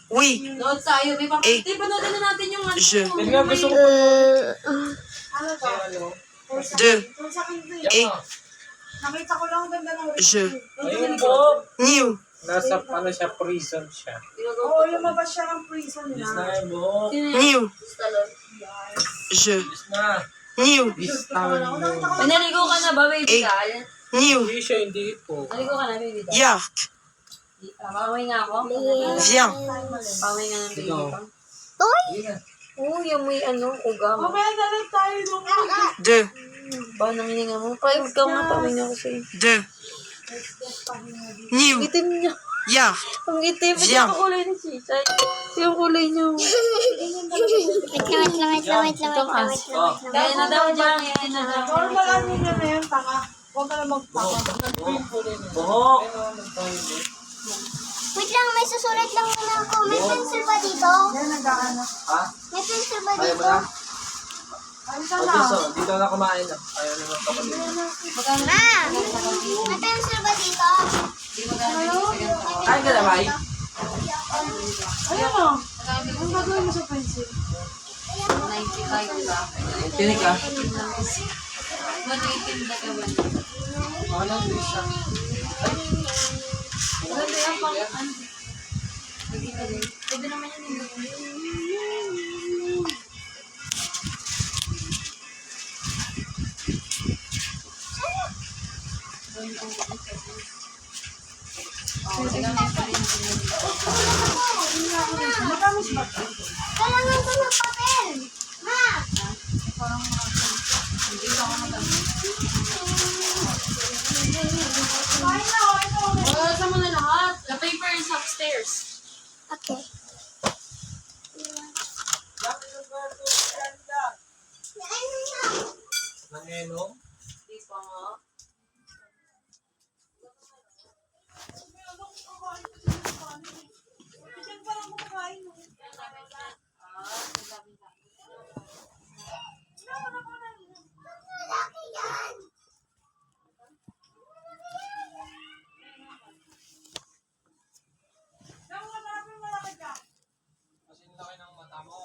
Oui. Load tayo. May Eh. Di ba na natin yung ano? Je. Nga gusto ko. Ano to? Deux. Kung sa akin to Et. nakita ko lang ganda ng Je. Ayun po. New. Nasa ano siya, prison siya. Oo, lumabas siya ng prison Yes na. na yan, bo. New. Je. Yes na. New. This time, no. Naligo ka na ba, baby Eh. doll? New. Hindi siya, hindi po. Naligo ka na, baby doll? Yark. Paway nga ako. Viens. Paway nga ng baby Ikaw. ko. Hindi na. Oo, yung may ano, ugam. Mamaya na lang tayo nung Deux. Ba, nangininga mo? Paway ka nga, paway nga ako sa'yo. Deux. New. Itim niya. Yark. Ang itim. Ito Viens. yung kulay ni Chisay. Ito yung kulay niyo. Kaya na daw dyan. Kaya na daw. normal ano na yan, tanga. Huwag ka na magpaka. Buhok. Wait lang, may susulat lang muna ako. May pencil ba dito? Yan, nag-ano. Ha? May pencil ba Ayaw mo dito? na? Alisa O, na. gusto. Dito na kumain na. Ayaw naman kapatid. Ma! May pencil ba dito? Kain ka na, Mai? Ayun o. Ang gagawin mo sa pencil? 95 ba? Tinig ka? Mag-itinda ka ba? Ano isa? Maganda yan pang ano. Pwede naman yun. Matamis ba? Kailangan ko ng papel. Ma! Kain na, kain na. Wala mo na lahat. The paper is upstairs. Okay. Naneno? Di pa nga. Diyan pa lang kumakain. Malaki yan! Diyan ka namin malaki dyan. Kasi laki ng mata mo.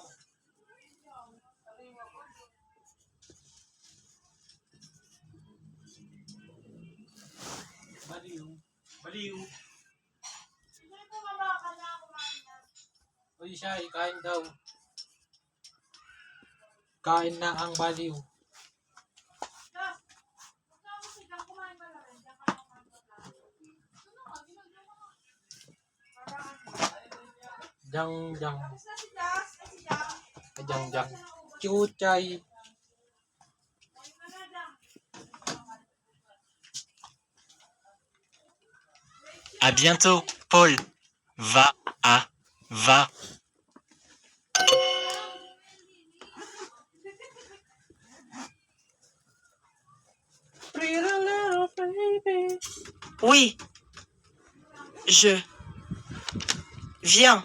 Baliw. Baliw. Diyan ko mabaka na kumain yan. Uy, siya, kain daw. Kain na ang baliw. Kumain ka na rin. Diyan ka lang kumain ka na. Jang. Basta si Jas. Si Jas. Jang. Chuchay. À bientôt, Paul. Va. Pretty little baby. Oui. Je. Viens.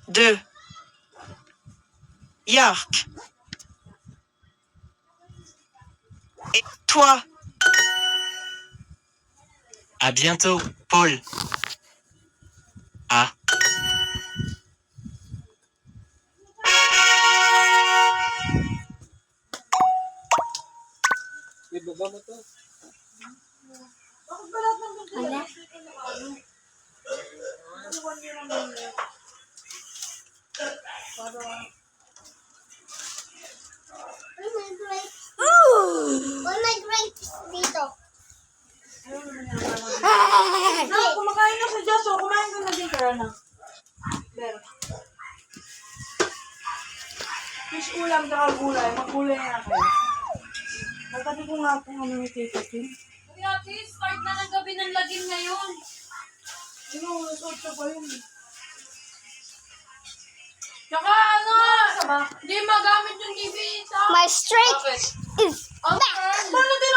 Deux. Yark. Et toi. À bientôt, Paul. Ah. Ibaba mo to. Bakit ba lahat ng ganito? Wala. Where's my grapes? Where's my grapes dito? No, kumakain na si Jas. So, kumain ka na din, Karana. Pero. Fish ulam, tsaka gulay. Magulay na kayo. Nagtabi ko nga kung ano yung tita Kim. Kuya, start na ng gabi ng lagim ngayon. Ano, nasuot ka pa yun. Tsaka ano, hindi magamit yung TV sa... My straight Bakit? is back! Paano din